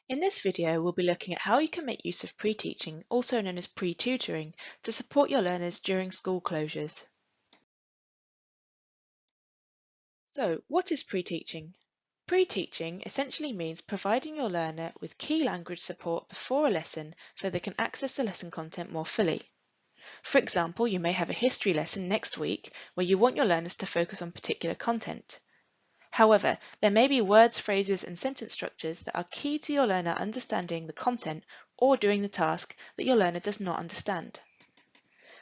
In this video, we'll be looking at how you can make use of pre-teaching, also known as pre-tutoring, to support your learners during school closures. So, what is pre-teaching? Pre-teaching essentially means providing your learner with key language support before a lesson so they can access the lesson content more fully. For example, you may have a history lesson next week where you want your learners to focus on particular content. However, there may be words, phrases, and sentence structures that are key to your learner understanding the content or doing the task that your learner does not understand.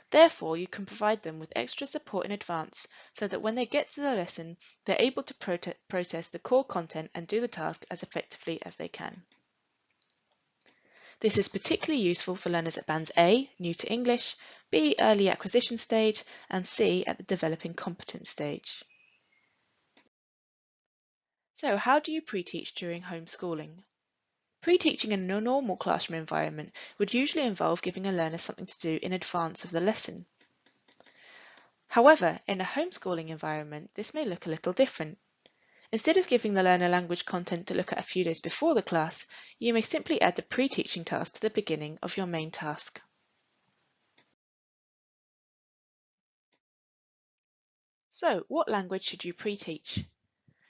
Therefore, you can provide them with extra support in advance so that when they get to the lesson, they're able to process the core content and do the task as effectively as they can. This is particularly useful for learners at bands A, new to English, B, early acquisition stage, and C, at the developing competence stage. So, how do you pre-teach during homeschooling? Pre-teaching in a normal classroom environment would usually involve giving a learner something to do in advance of the lesson. However, in a homeschooling environment, this may look a little different. Instead of giving the learner language content to look at a few days before the class, you may simply add the pre-teaching task to the beginning of your main task. So, what language should you pre-teach?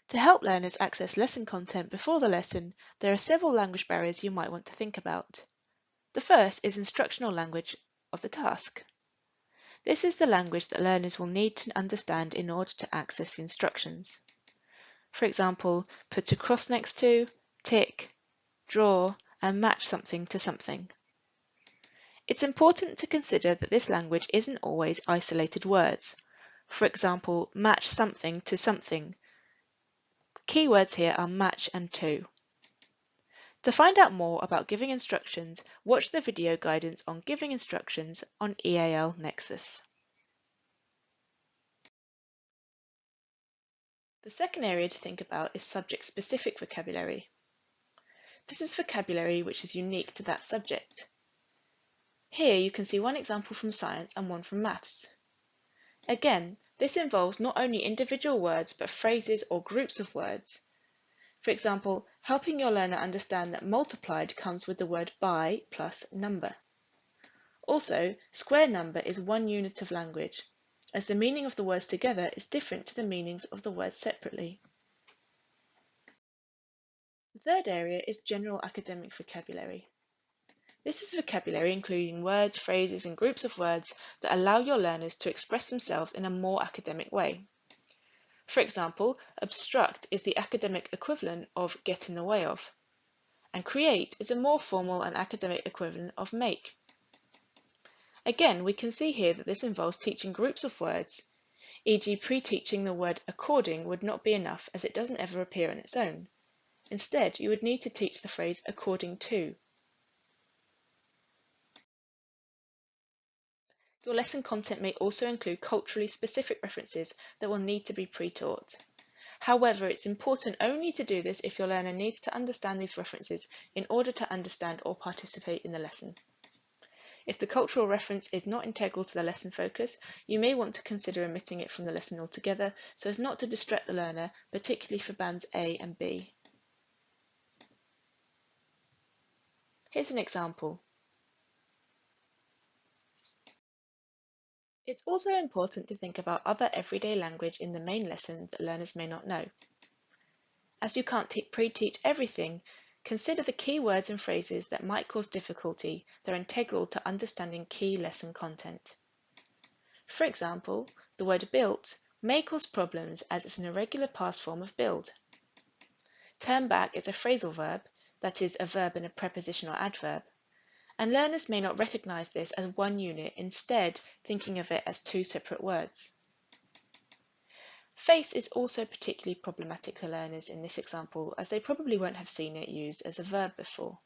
To help learners access lesson content before the lesson, there are several language barriers you might want to think about. The first is instructional language of the task. This is the language that learners will need to understand in order to access the instructions. For example, put a cross next to, tick, draw, and match something to something. It's important to consider that this language isn't always isolated words. For example, match something to something. Keywords here are match and to. To find out more about giving instructions, watch the video guidance on giving instructions on EAL Nexus. The second area to think about is subject-specific vocabulary. This is vocabulary which is unique to that subject. Here you can see one example from science and one from maths. Again, this involves not only individual words but phrases or groups of words. For example, helping your learner understand that multiplied comes with the word by plus number. Also, square number is one unit of language, as the meaning of the words together is different to the meanings of the words separately. The third area is general academic vocabulary. This is vocabulary including words, phrases, and groups of words that allow your learners to express themselves in a more academic way. For example, obstruct is the academic equivalent of get in the way of, and create is a more formal and academic equivalent of make. Again, we can see here that this involves teaching groups of words, e.g. pre-teaching the word according would not be enough as it doesn't ever appear on its own. Instead, you would need to teach the phrase according to. Your lesson content may also include culturally specific references that will need to be pre-taught. However, it's important only to do this if your learner needs to understand these references in order to understand or participate in the lesson. If the cultural reference is not integral to the lesson focus, you may want to consider omitting it from the lesson altogether so as not to distract the learner, particularly for bands A and B. Here's an example. It's also important to think about other everyday language in the main lesson that learners may not know. As you can't pre-teach everything, consider the key words and phrases that might cause difficulty that are integral to understanding key lesson content. For example, the word built may cause problems as it's an irregular past form of build. Turn back is a phrasal verb, that is, a verb and a preposition or adverb, and learners may not recognize this as one unit, instead thinking of it as two separate words. Face is also particularly problematic for learners in this example, as they probably won't have seen it used as a verb before.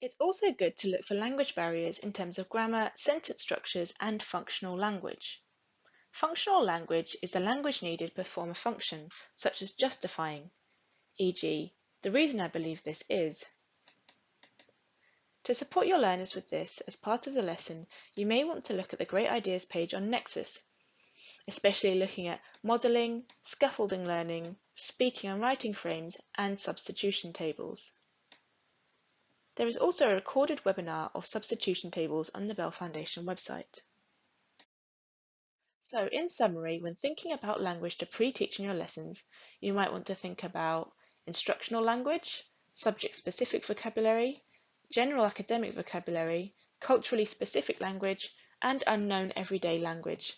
It's also good to look for language barriers in terms of grammar, sentence structures, and functional language. Functional language is the language needed to perform a function, such as justifying, e.g., the reason I believe this is. To support your learners with this as part of the lesson, you may want to look at the Great Ideas page on Nexus, especially looking at modelling, scaffolding learning, speaking and writing frames, and substitution tables. There is also a recorded webinar of substitution tables on the Bell Foundation website. So, in summary, when thinking about language to pre-teach in your lessons, you might want to think about instructional language, subject-specific vocabulary, general academic vocabulary, culturally specific language, and unknown everyday language.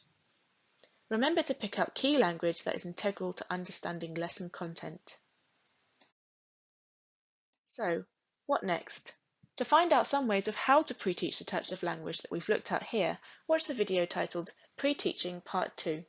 Remember to pick up key language that is integral to understanding lesson content. So, what next? To find out some ways of how to pre-teach the types of language that we've looked at here, watch the video titled Pre-teaching Part 2.